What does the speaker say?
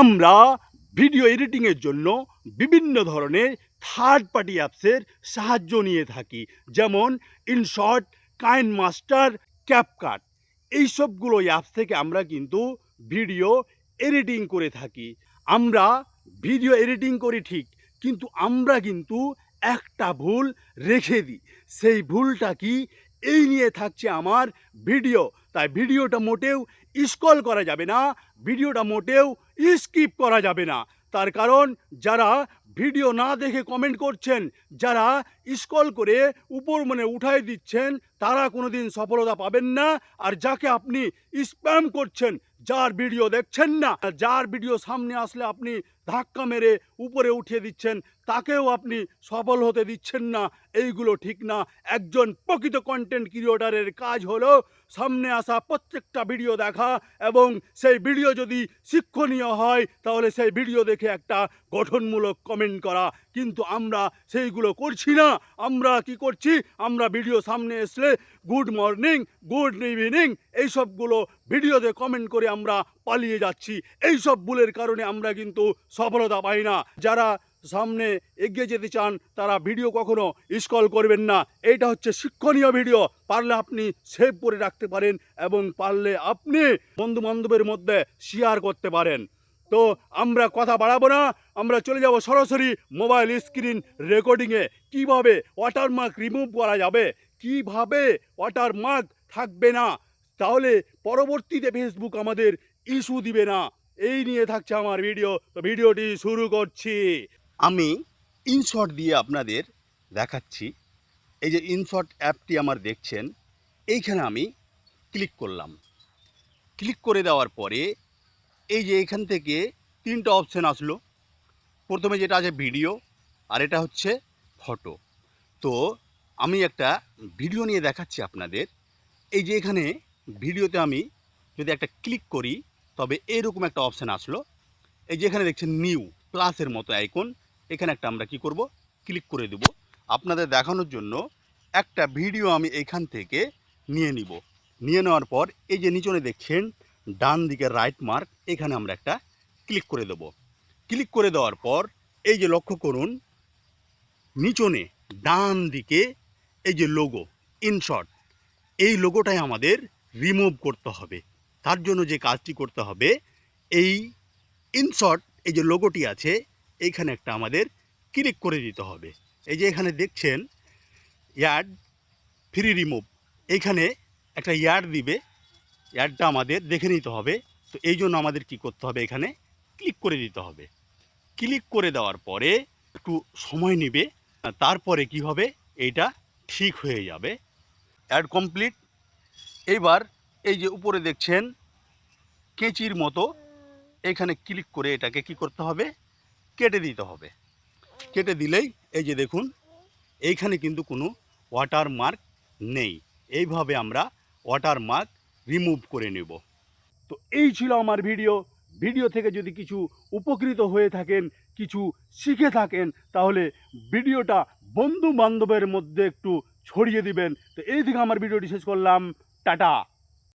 আমরা ভিডিও এডিটিংয়ের জন্য বিভিন্ন ধরনের থার্ড পার্টি অ্যাপসের সাহায্য নিয়ে থাকি, যেমন ইনশট, কাইনমাস্টার, ক্যাপকাট। এই সবগুলো অ্যাপস থেকে আমরা কিন্তু ভিডিও এডিটিং করে থাকি। আমরা ভিডিও এডিটিং করি ঠিক, কিন্তু আমরা কিন্তু একটা ভুল রেখে দিই। সেই ভুলটা কি, এই নিয়ে থাকছে আমার ভিডিও। তাই ভিডিওটা মোটেও স্ক্রল করা যাবে না, ভিডিওটা মোটেও স্কিপ করা যাবে না। তার কারণ যারা ভিডিও না দেখে কমেন্ট করছেন, যারা স্ক্রল করে উপর উঠায় দিচ্ছেন, তারা কোনোদিন সফলতা পাবেন না। আর যাকে আপনি স্প্যাম করছেন, যার ভিডিও দেখছেন না, যার ভিডিও সামনে আসলে আপনি ধাক্কা মেরে উপরে উঠিয়ে দিচ্ছেন, তাকেও আপনি সফল হতে দিচ্ছেন না। এইগুলো ঠিক না। একজন প্রকৃত কন্টেন্ট ক্রিয়েটরের কাজ হলো সামনে আসা প্রত্যেকটা ভিডিও দেখা, এবং সেই ভিডিও যদি শিক্ষণীয় হয় তাহলে সেই ভিডিও দেখে একটা গঠনমূলক কমেন্ট করা। কিন্তু আমরা সেইগুলো করছি না। আমরা কি করছি, আমরা ভিডিও সামনে আসলে গুড মর্নিং, গুড ইভিনিং এইসবগুলো ভিডিওতে কমেন্ট করে আমরা পালিয়ে যাচ্ছি। এইসব ভুলের কারণে আমরা কিন্তু সফলতা পাই না। যারা সামনে এগিয়ে যেতে চান তারা ভিডিও কখনো স্ক্রল করবেন না। এইটা হচ্ছে শিক্ষণীয় ভিডিও। পারলে আপনি সেভ করে রাখতে পারেন, এবং পারলে আপনি বন্ধু বান্ধবের মধ্যে শেয়ার করতে পারেন। তো আমরা কথা বাড়াবো না, আমরা চলে যাব সরাসরি মোবাইল স্ক্রিন রেকর্ডিংয়ে। কিভাবে ওয়াটারমার্ক রিমুভ করা যাবে, কিভাবে ওয়াটারমার্ক থাকবে না, তাহলে পরবর্তীতে ফেসবুক আমাদের ইস্যু দিবে না, এই নিয়ে থাকছে আমার ভিডিও। তো ভিডিওটি শুরু করছি। আমি ইনশট দিয়ে আপনাদের দেখাচ্ছি। এই যে ইনশট অ্যাপটি আমার দেখছেন, এইখানে আমি ক্লিক করলাম। ক্লিক করে দেওয়ার পরে এই যে এখান থেকে তিনটা অপশান আসলো। প্রথমে যেটা আছে ভিডিও, আর এটা হচ্ছে ফটো। তো আমি একটা ভিডিও নিয়ে দেখাচ্ছি আপনাদের। এই যে এখানে ভিডিওতে আমি যদি একটা ক্লিক করি, তবে এরকম একটা অপশান আসলো। এই যে এখানে দেখছেন নিউ প্লাসের মতো আইকন, এখানে একটা আমরা কি করব, ক্লিক করে দেব। আপনাদের দেখানোর জন্য একটা ভিডিও আমি এখান থেকে নিয়ে নিব। নিয়ে নেওয়ার পর এই যে নিচনে দেখছেন ডান দিকে রাইট মার্ক, এখানে আমরা একটা ক্লিক করে দেব। ক্লিক করে দেওয়ার পর এই যে লক্ষ্য করুন, নিচনে ডান দিকে এই যে লোগো ইনশট, এই লোগোটাই আমাদের রিমুভ করতে হবে। তার জন্য যে কাজটি করতে হবে, এই ইনশট এই যে লোগোটি আছে, এইখানে একটা আমাদের ক্লিক করে দিতে হবে। এই যে এখানে দেখছেন অ্যাড ফ্রি রিমুভ, এইখানে একটা অ্যাড দিবে, অ্যাডটা আমাদের দেখে নিতে হবে। তো এই জন্য আমাদের কি করতে হবে, এখানে ক্লিক করে দিতে হবে। ক্লিক করে দেওয়ার পরে একটু সময় নেবে, তারপরে কি হবে, এইটা ঠিক হয়ে যাবে। Add complete. এইবার এই যে উপরে দেখছেন কেঁচির মতো, এখানে ক্লিক করে এটাকে কি করতে হবে, কেটে দিতে হবে। কেটে দিলেই এই যে দেখুন এইখানে কিন্তু কোনো ওয়াটারমার্ক নেই। এইভাবে আমরা ওয়াটারমার্ক রিমুভ করে নেব। তো এই ছিল আমার ভিডিও। ভিডিও থেকে যদি কিছু উপকৃত হয়ে থাকেন, কিছু শিখে থাকেন, তাহলে ভিডিওটা বন্ধু বান্ধবের মধ্যে একটু ছড়িয়ে দিবেন। তো এই থেকে আমার ভিডিওটি শেষ করলাম। টাটা।